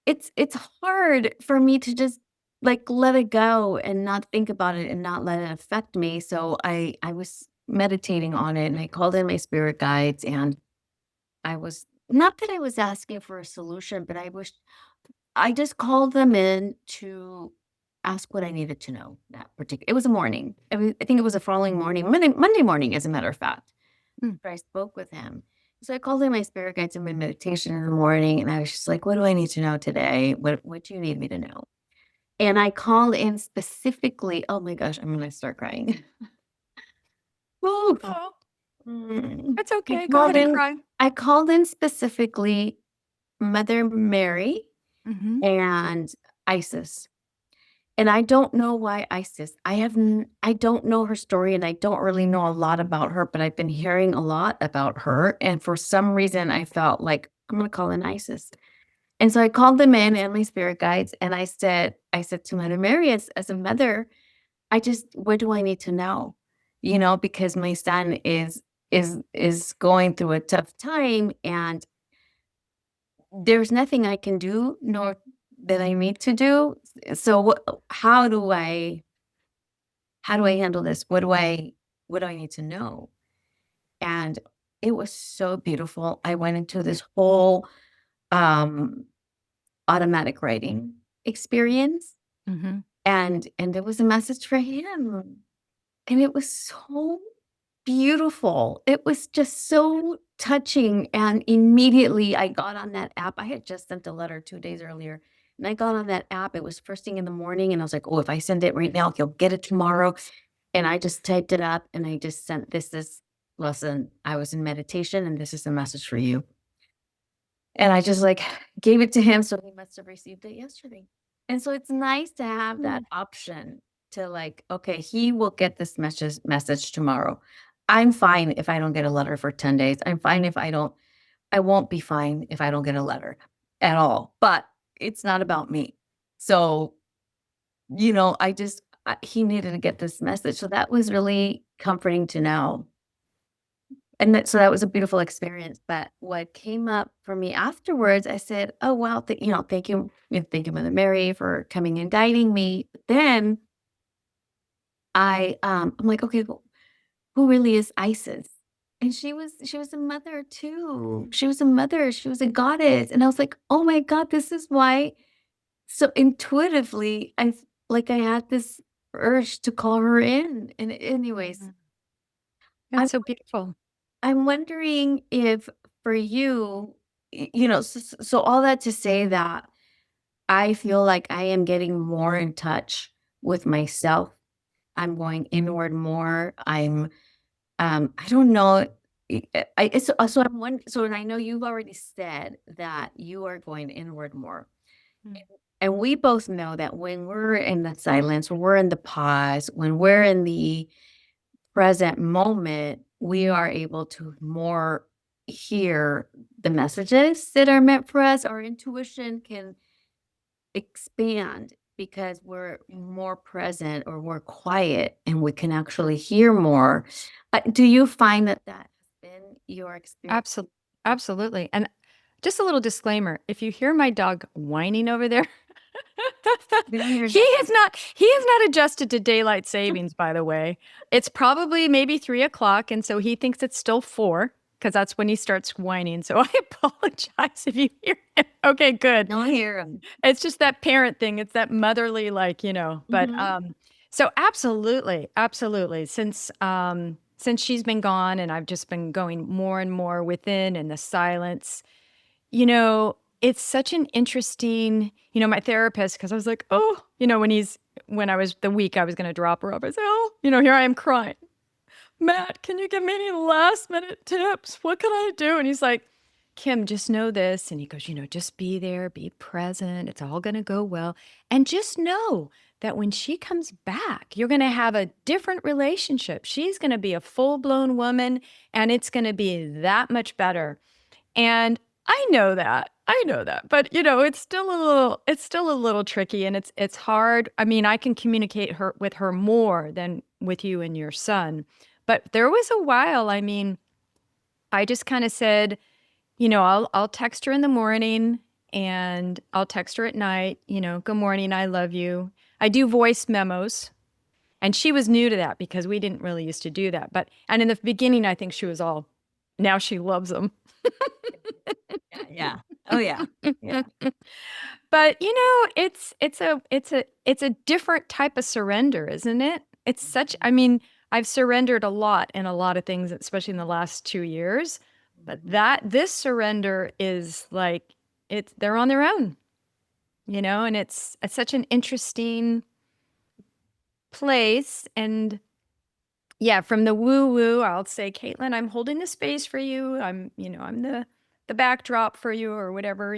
S1: it's hard for me to just like let it go and not think about it and not let it affect me. So I was meditating on it and I called in my spirit guides and I was not that I was asking for a solution, but I just called them in to ask what I needed to know that particular it was a morning. I think it was a following morning, Monday morning, as a matter of fact,
S2: Mm.
S1: after I spoke with him. So I called in my spirit guides in my meditation in the morning, and I was just like, "What do I need to know today? What do you need me to know?" And I called in specifically. Oh my gosh, I'm gonna start crying. Ooh.
S2: Oh,
S1: Mm.
S2: it's
S1: I
S2: okay. Go
S1: called
S2: ahead and
S1: in.
S2: cry.
S1: I called in specifically Mother Mary
S2: Mhm.
S1: and Isis. And I don't know why Isis. I don't know her story and I don't really know a lot about her, but I've been hearing a lot about her. And for some reason I felt like I'm gonna call in Isis. And so I called them in and my spirit guides and I said to Mother Mary as a mother, what do I need to know? Because my son is going through a tough time and there's nothing I can do nor that I need to do. So how do I handle this? What do I need to know? and it was so beautiful. I went into this whole um automatic writing experience,
S2: Mhm.
S1: and there was a message for him, and it was so beautiful. It was just so touching, and immediately I got on that app. I had just sent a letter 2 days earlier, and I got on that app. It was first thing in the morning, and I was like, "Oh, if I send it right now, he'll get it tomorrow." And I just typed it up, and I just sent, "This is listen, I was in meditation, and this is a message for you." And I just, like, gave it to him, so he must have received it yesterday. And so it's nice to have that
S2: Mm.
S1: option to, like, okay, he will get this message tomorrow. I'm fine if I don't get a letter for 10 days. I'm fine if I won't be fine if I don't get a letter at all, but it's not about me. So, he needed to get this message, so that was really comforting to know. And that was a beautiful experience, but what came up for me afterwards, I said, "Oh, wow, thank you, Mother Mary, for coming and guiding me." Then I'm like, "Okay, who really is Isis?" And she was a mother too. She was a mother, she was a goddess, and I was like, "Oh my god, this is why." So intuitively, I had this urge to call her in, and anyways,
S2: Mhm.
S1: I'm
S2: That's so beautiful.
S1: I'm wondering if for you, so all that to say that I feel like I am getting more in touch with myself. I'm going inward more. I don't know. So I'm one. So, and I know you've already said that you are going inward more.
S2: Mm.
S1: And we both know that when we're in the silence, when we're in the pause, when we're in the present moment, we are able to more hear the messages that are meant for us. Our intuition can expand because we're more present or we're quiet and we can actually hear more. Do you find that that has been your experience?
S2: Absolutely, absolutely. And just a little disclaimer, if you hear my dog whining over there,
S1: We don't hear
S2: he
S1: nothing.
S2: has not adjusted to daylight savings, by the way. It's probably maybe 3 o'clock, and so he thinks it's still 4 because that's when he starts whining. So I apologize if you hear him. Okay, good.
S1: Don't hear them.
S2: It's just that parent thing. It's that motherly, but
S1: Hmm.
S2: so absolutely, absolutely. Since she's been gone and I've just been going more and more within and the silence, it's such an interesting, my therapist, because I was like, oh, when I was the week I was going to drop her off, I said, oh, here I am crying. Matt, can you give me any last minute tips? What can I do? And he's like, Kim, just know this. And he goes, just be there, be present. It's all going to go well. And just know that when she comes back, you're going to have a different relationship. She's going to be a full blown woman and it's going to be that much better. And I know that. I know that. But it's still a little tricky and it's hard. I mean, I can communicate her with her more than with you and your son. But there was a while, I mean, I just kind of said, I'll text her in the morning and I'll text her at night, good morning, I love you. I do voice memos. And she was new to that because we didn't really used to do that. And in the beginning, I think she was all, now she loves them.
S1: Yeah, yeah. Oh, yeah. Yeah.
S2: But it's a different type of surrender, isn't it? It's such I mean, I've surrendered a lot in a lot of things, especially in the last 2 years, but
S1: Mhm.
S2: this surrender is like they're on their own, and it's such an interesting place. And yeah, from the woo woo, I'll say, Caitlin, I'm holding the space for you. I'm the backdrop for you or whatever.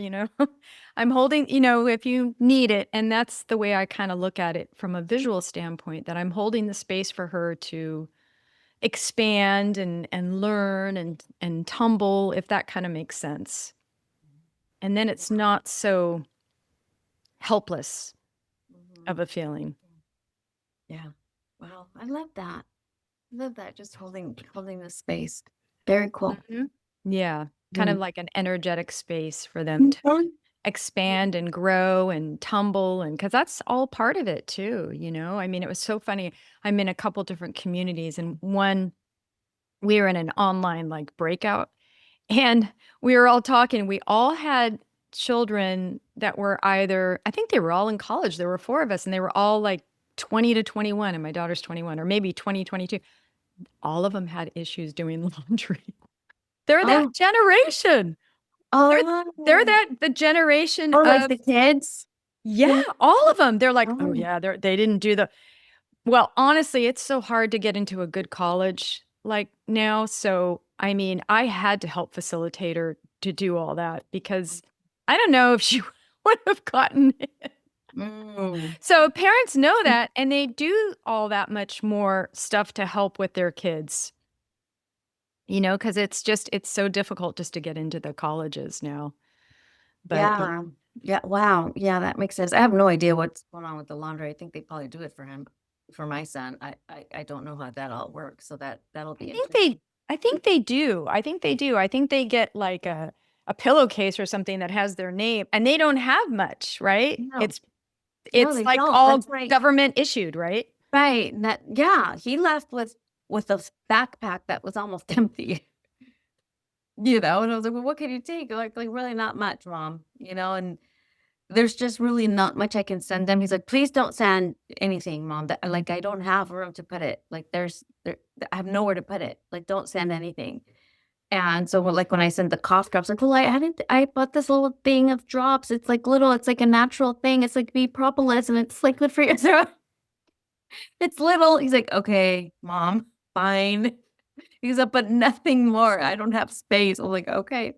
S2: I'm holding, if you need it. And that's the way I kind of look at it from a visual standpoint, that I'm holding the space for her to expand and learn and tumble, if that kind of makes sense. And then it's not so helpless of
S1: Mhm.
S2: a feeling.
S1: Yeah. Wow. I love that. I love that. Just holding the space. Very cool.
S2: Mhm. Yeah, kind of
S1: Mm.
S2: like an energetic space for them to
S1: Mhm.
S2: expand and grow and tumble, and because that's all part of it too. I mean, it was so funny. I'm in a couple different communities, and one we were in an online like breakout, and we were all talking. We all had children that were either, I think they were all in college. There were four of us, and they were all like 20 to 21, and my daughter's 21, or maybe 20, 22. All of them had issues doing laundry. They're that
S1: Oh,
S2: generation. They're they're
S1: oh,
S2: that the generation
S1: oh, like
S2: of,
S1: the kids?
S2: yeah,
S1: Yeah.
S2: all of them. They're like, "Oh
S1: Oh,
S2: yeah, they didn't do the." Well, honestly, it's so hard to get into a good college like now. So, I mean, I had to help facilitate her to do all that because I don't know if she would have gotten it.
S1: mm,
S2: So, parents know that and they do all that much more stuff to help with their kids, because it's so difficult just to get into the colleges now. But
S1: yeah. Yeah, wow. Yeah, that makes sense. I have no idea what's going on with the laundry. I think they probably do it for him, for my son. I don't know how that all works, so that'll
S2: I
S1: be
S2: think they
S1: interesting.
S2: I think they do. I think they do. I think they get like a pillowcase or something that has their name and they don't have much, right?
S1: No, no,
S2: It's
S1: they
S2: like
S1: don't. That's
S2: all
S1: right.
S2: government issued, right?
S1: Right. And that, yeah, he left with a backpack that was almost empty. And I was like, well, what can you take? Like really not much, mom. And there's just really not much I can send them. He's like, please don't send anything, mom. That like I don't have room to put it. Like I have nowhere to put it. Like, don't send anything. And so like when I sent the cough drops, like, well, I bought this little thing of drops. It's like little, it's like a natural thing. It's like be propolis and it's like good for your throat. It's little. He's like, okay, mom, fine. He's up, but nothing more. I don't have space. I'm like, okay.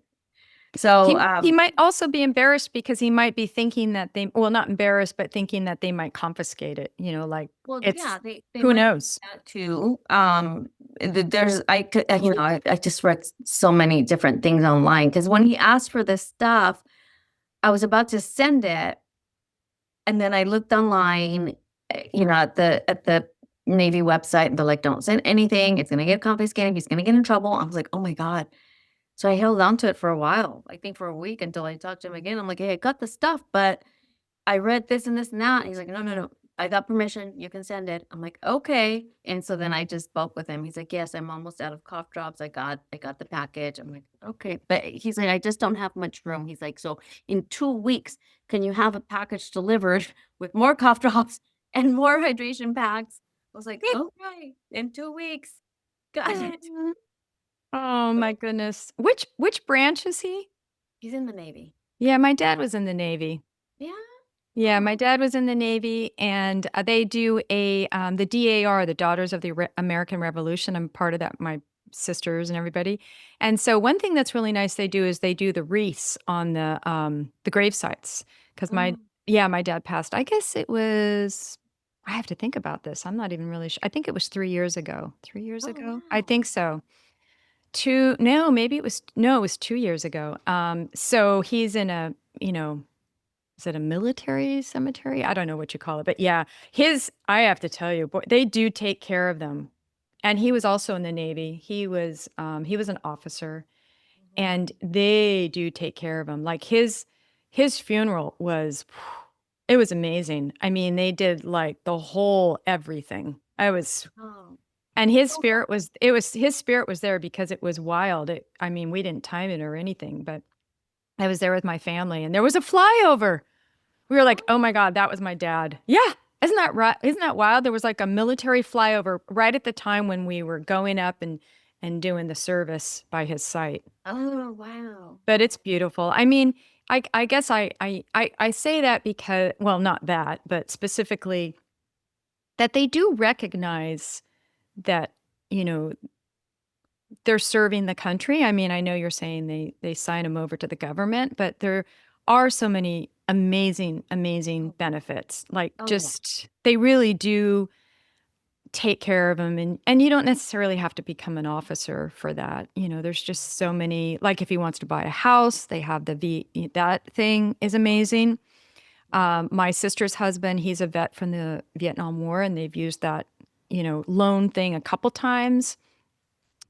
S1: So,
S2: He might also be embarrassed because he might be thinking that they, well, not embarrassed, but thinking that they might confiscate it, like
S1: well, yeah,
S2: it's,
S1: they
S2: who
S1: might do
S2: knows?
S1: that too. There's, I just read so many different things online because when he asked for this stuff, I was about to send it, and then I looked online, at the Navy website, and they're like, "Don't send anything. It's gonna get confiscated. He's gonna get in trouble." I was like, "Oh my god." So I held on to it for a while, I think for a week until I talked to him again. I'm like, "Hey, I got the stuff, but I read this and this and that." And he's like, "No, no, no. I got permission. You can send it." I'm like, "Okay." And so then I just spoke with him. He's like, "Yes, I'm almost out of cough drops. I got the package." I'm like, "Okay." But he's like, "I just don't have much room." He's like, "So in 2 weeks, can you have a package delivered with more cough drops and more hydration packs?" I was like, "Okay, in 2 weeks." Got it.
S2: Oh my goodness. Which branch is he?
S1: He's in the Navy.
S2: Yeah, my dad was in the Navy.
S1: Yeah.
S2: Yeah, my
S1: Oh.
S2: dad was in the Navy, and they do the DAR, the Daughters of the American Revolution. I'm part of that, my sisters and everybody. And so one thing that's really nice they do is they do the wreaths on the grave sites because
S1: Mm.
S2: my dad passed. I guess it was. I have to think about this. I'm not even really sure. I think it was 3 years ago. 3 years
S1: Oh,
S2: ago, I
S1: wow.
S2: think so. Two, no, maybe it was no, it was 2 years ago. So he's in a, is it a military cemetery? I don't know what you call it, but yeah, I have to tell you, boy, they do take care of them. And he was also in the Navy. He was an officer,
S1: Mhm.
S2: and they do take care of him. Like his funeral it was amazing. I mean, they did like the whole everything.
S1: Oh,
S2: And
S1: so happy.
S2: his spirit was there because it was wild. I mean, we didn't time it or anything, but I was there with my family and there was a flyover. We were like, "Oh my God, that was my dad." Yeah. Isn't that right? Isn't that wild? There was like a military flyover right at the time when we were going up and doing the service by his site.
S1: Oh, wow.
S2: But it's beautiful. I mean, I guess I say that because, well, not that, but specifically that they do recognize that, you know, they're serving the country. I mean, I know you're saying they sign them over to the government, but there are so many amazing, amazing
S1: Oh,
S2: benefits. Like
S1: oh, yeah.
S2: just they really do take care of them, and you don't necessarily have to become an officer for that. There's just so many, like if he wants to buy a house, they have that thing is amazing.
S1: Mhm.
S2: My sister's husband, he's a vet from the Vietnam War, and they've used that, loan thing a couple times.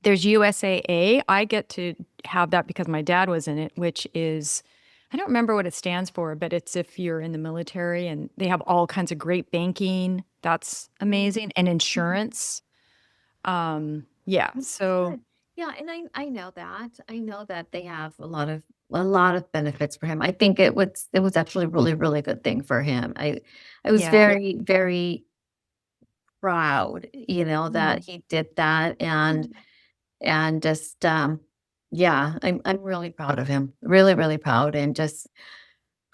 S2: There's USAA. I get to have that because my dad was in it, which is, I don't remember what it stands for, but it's if you're in the military and they have all kinds of great banking. That's
S1: Mm.
S2: amazing. And insurance. Yeah.
S1: Oh, that's
S2: So
S1: good. Yeah, and I know that. I know that they have a lot of benefits for him. I think it was actually a really, really good thing for him. I was
S2: Yeah.
S1: very, very proud, that
S2: Mm.
S1: he did that and just yeah, I'm really proud of him. Really, really proud and just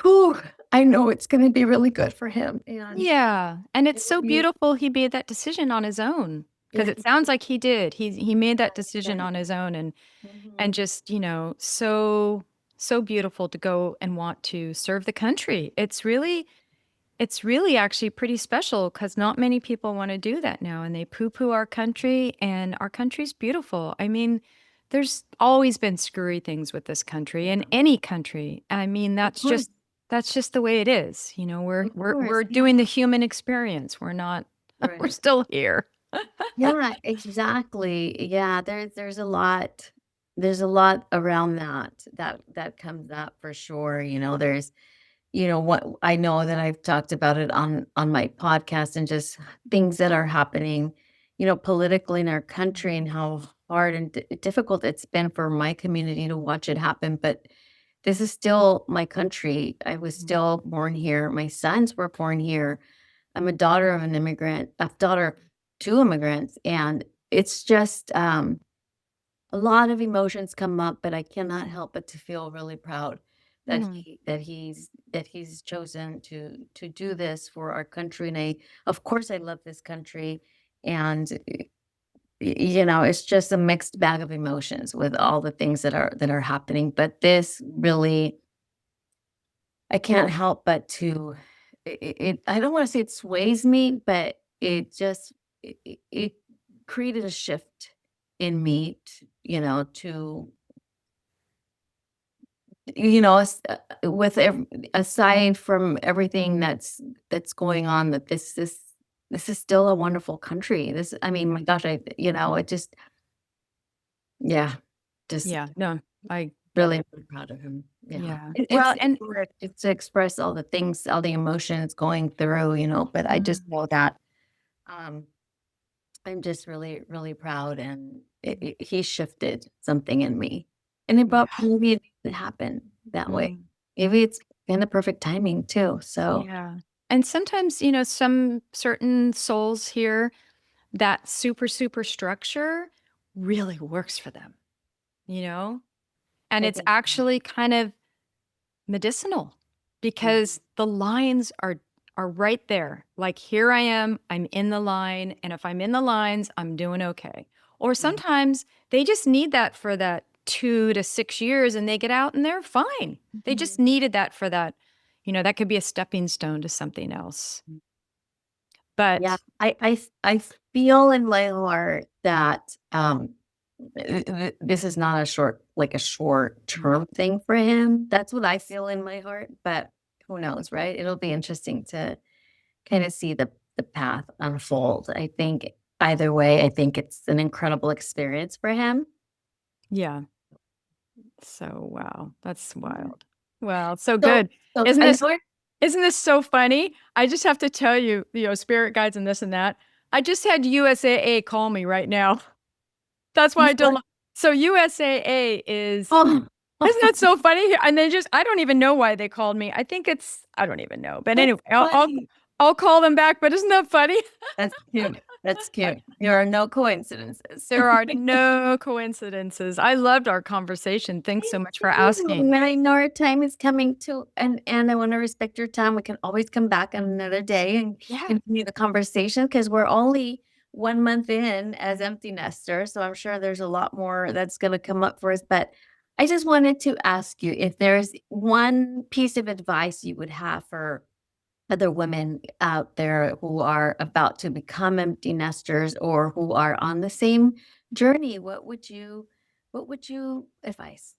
S1: whew, I know it's gonna be really good for him and
S2: Yeah, and it's
S1: it'll
S2: so
S1: be
S2: beautiful he made that decision on his own because
S1: yeah,
S2: it sounds like he did. He made that
S1: yeah.
S2: decision on his own and
S1: Mhm.
S2: just, so beautiful to go and want to serve the country. It's really actually pretty special because not many people want to do that now, and they poo-poo our country, and our country's beautiful. I mean, there's always been screwy things with this country
S1: Yeah,
S2: and any country. I mean,
S1: of course,
S2: that's just the way it is. We're
S1: of
S2: we're
S1: course,
S2: we're
S1: yeah,
S2: doing the human experience. We're not we're
S1: right.
S2: still here.
S1: Yeah, exactly. Yeah, there's a lot around that comes up for sure. There's what I know that I've talked about it on my podcast and just things that are happening, politically in our country and how hard and difficult it's been for my community to watch it happen. But this is still my country. I was
S2: Mhm.
S1: still born here. My sons were born here. I'm a daughter of an immigrant, a daughter of 2 immigrants, and it's just, a lot of emotions come up, but I cannot help but to feel really proud that
S2: Mhm.
S1: he's chosen to do this for our country, and of course, I love this country, and, it's just a mixed bag of emotions with all the things that are happening, but this really I can't help but to I don't wanna say it sways me, but it created a shift in me to with aside from everything that's going on, that this is still a wonderful country. I mean, my gosh, it just yeah, just
S2: Yeah, no, I
S1: really, really proud of him. Yeah.
S2: yeah.
S1: It's
S2: Well, and
S1: it's to express all the things, all the emotions going through, but I just
S2: mm,
S1: know that, um, I'm just really, really proud and he shifted something in me. And
S2: yeah.
S1: maybe it didn't happen that way.
S2: Mm.
S1: Maybe it's been the perfect timing too. So
S2: Yeah. And sometimes, some certain souls here, that super, super structure really works for them, you know? And
S1: I
S2: it's
S1: think
S2: actually kind of medicinal
S1: mm,
S2: because the lines are right there. Like here I am, I'm in the line, and if I'm in the lines, I'm doing okay. Or
S1: yeah.
S2: sometimes they just need that for that 2 to 6 years and they get out and they're fine. They just
S1: Mhm.
S2: needed that for that, that could be a stepping stone to something else.
S1: Yeah,
S2: But
S1: I feel in my heart that, this is not a short-term thing for him. That's what I feel in my heart, but who knows, right? It'll be interesting to kinda see the path unfold. I think either way, I think it's an incredible experience for him.
S2: yeah. So wow, that's
S1: Yeah.
S2: wild. Wow, so
S1: So
S2: good.
S1: so
S2: Isn't
S1: I
S2: this
S1: know it
S2: isn't this so funny? I just have to tell you, spirit guides and this and that. I just had USAA call me right now. That's why
S1: you
S2: I
S1: what?
S2: don't so USAA is
S1: Oh,
S2: isn't that so funny? And they just I don't even know why they called me. I don't even know. But
S1: that's
S2: anyway, I'll I'll
S1: funny.
S2: I'll call them back, but isn't that funny?
S1: That's cute. That's cute. There are no coincidences.
S2: There are no coincidences. I loved our conversation. Thanks so
S1: Thank
S2: much for
S1: you.
S2: asking.
S1: And I know our time is coming to and I wanna respect your time. We can always come back on another day and
S2: Yeah.
S1: continue the conversation because 'cause we're only 1 month in as empty nesters, so I'm sure there's a lot more that's gonna come up for us, but I just wanted to ask you if there's one piece of advice you would have for other women out there who are about to become empty nesters or who are on the same journey, what would you advise?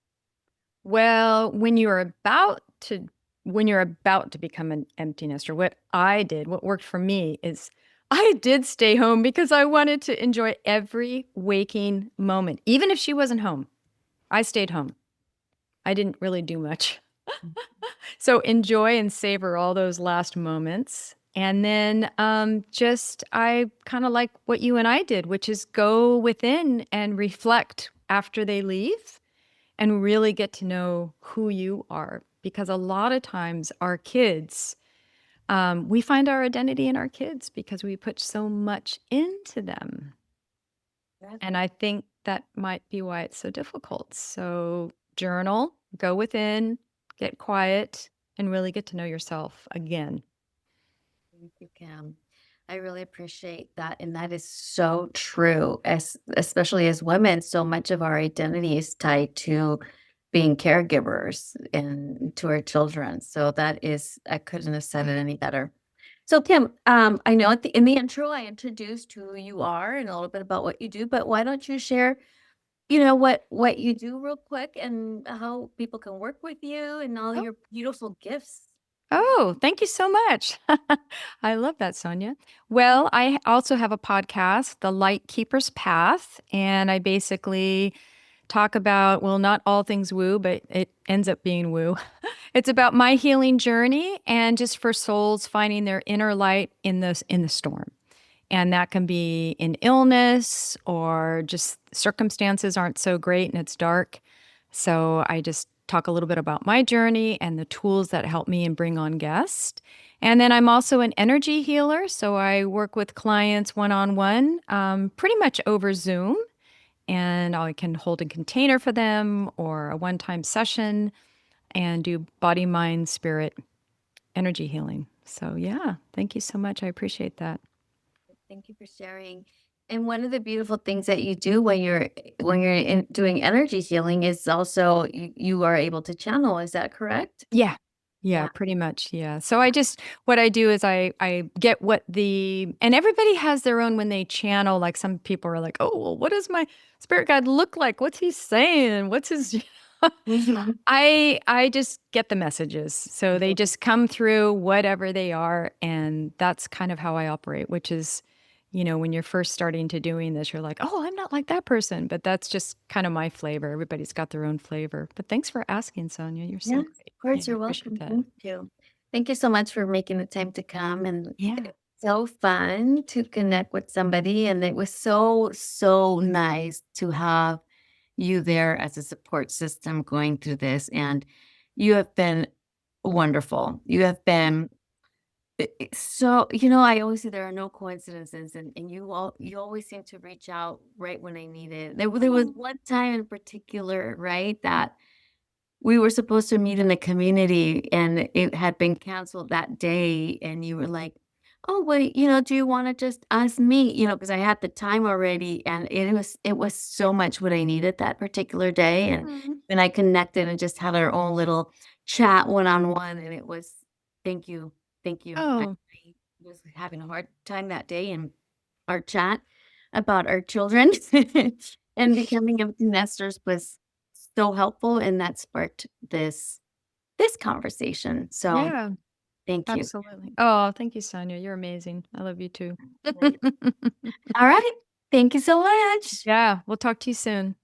S2: Well, when you're about to become an empty nester, what worked for me is I did stay home because I wanted to enjoy every waking moment. Even if she wasn't home, I stayed home. I didn't really do much. So enjoy and savor all those last moments. And then I kind of like what you and I did, which is go within and reflect after they leave and really get to know who you are. Because a lot of times our kids, we find our identity in our kids because we put so much into them.
S1: That's
S2: And I think that might be why it's so difficult. So journal, go within, get quiet, and really get to know yourself again.
S1: Thank you, Kim. I really appreciate that. And that is so true, as especially as women, so much of our identity is tied to being caregivers and to our children. So that is, I couldn't have said it any better. So Kim, I know in the intro I introduced who you are and a little bit about what you do, but why don't you share, what you do real quick and how people can work with you and all
S2: Oh,
S1: your beautiful gifts.
S2: oh, thank you so much. I love that, Sonia. Well, I also have a podcast, The Light Keeper's Path, and I basically talk about, well, not all things woo, but it ends up being woo. It's about my healing journey and just for souls finding their inner light in the storm. And that can be in illness or just circumstances aren't so great and it's dark. So I just talk a little bit about my journey and the tools that help me and bring on guests. And then I'm also an energy healer. So I work with clients one on one, pretty much over Zoom. And I can hold a container for them or a one time session and do body, mind, spirit energy healing. So, yeah, thank you so much. I appreciate that.
S1: Thank you for sharing. And one of the beautiful things that you do when you're doing energy healing is also you are able to channel. Is that correct?
S2: Yeah. Yeah,
S1: Yeah.
S2: pretty much. Yeah. So I just what I do is I get what the and everybody has their own when they channel. Like some people are like, oh, well, what does my spirit guide look like? What's he saying? What's his
S1: Mhm.
S2: I just get the messages. So they just come through whatever they are, and that's kind of how I operate, which is, when you're first starting to doing this, you're like, "Oh, I'm not like that person." But that's just kind of my flavor. Everybody's got their own flavor. But thanks for asking, Sonia. You're so
S1: Yes,
S2: great.
S1: of
S2: Yeah,
S1: course,
S2: I
S1: you're
S2: appreciate
S1: welcome.
S2: that.
S1: Thank you. Thank you so much for making the time to come, and
S2: Yeah.
S1: it's so fun to connect with somebody, and it was so, so nice to have you there as a support system going through this, and you have been wonderful. You have been so, I always say there are no coincidences, and you always seem to reach out right when I need it. There was
S2: Oh.
S1: one time in particular, right, that we were supposed to meet in the community, and it had been canceled that day, and you were like, "Oh, wait, do you wanna just us meet?" Because I had the time already, and it was so much what I needed that particular day, and
S2: Mm.
S1: then I connected and just had our own little chat one-on-one, and it was thank you, thank you.
S2: Oh,
S1: I was having a hard time that day in our chat about our children, and becoming empty nesters was so helpful, and that sparked this conversation. So
S2: yeah,
S1: thank you.
S2: absolutely. Oh, thank you, Sonia. You're amazing. I love you too.
S1: All right. Thank you so much.
S2: Yeah, we'll talk to you soon.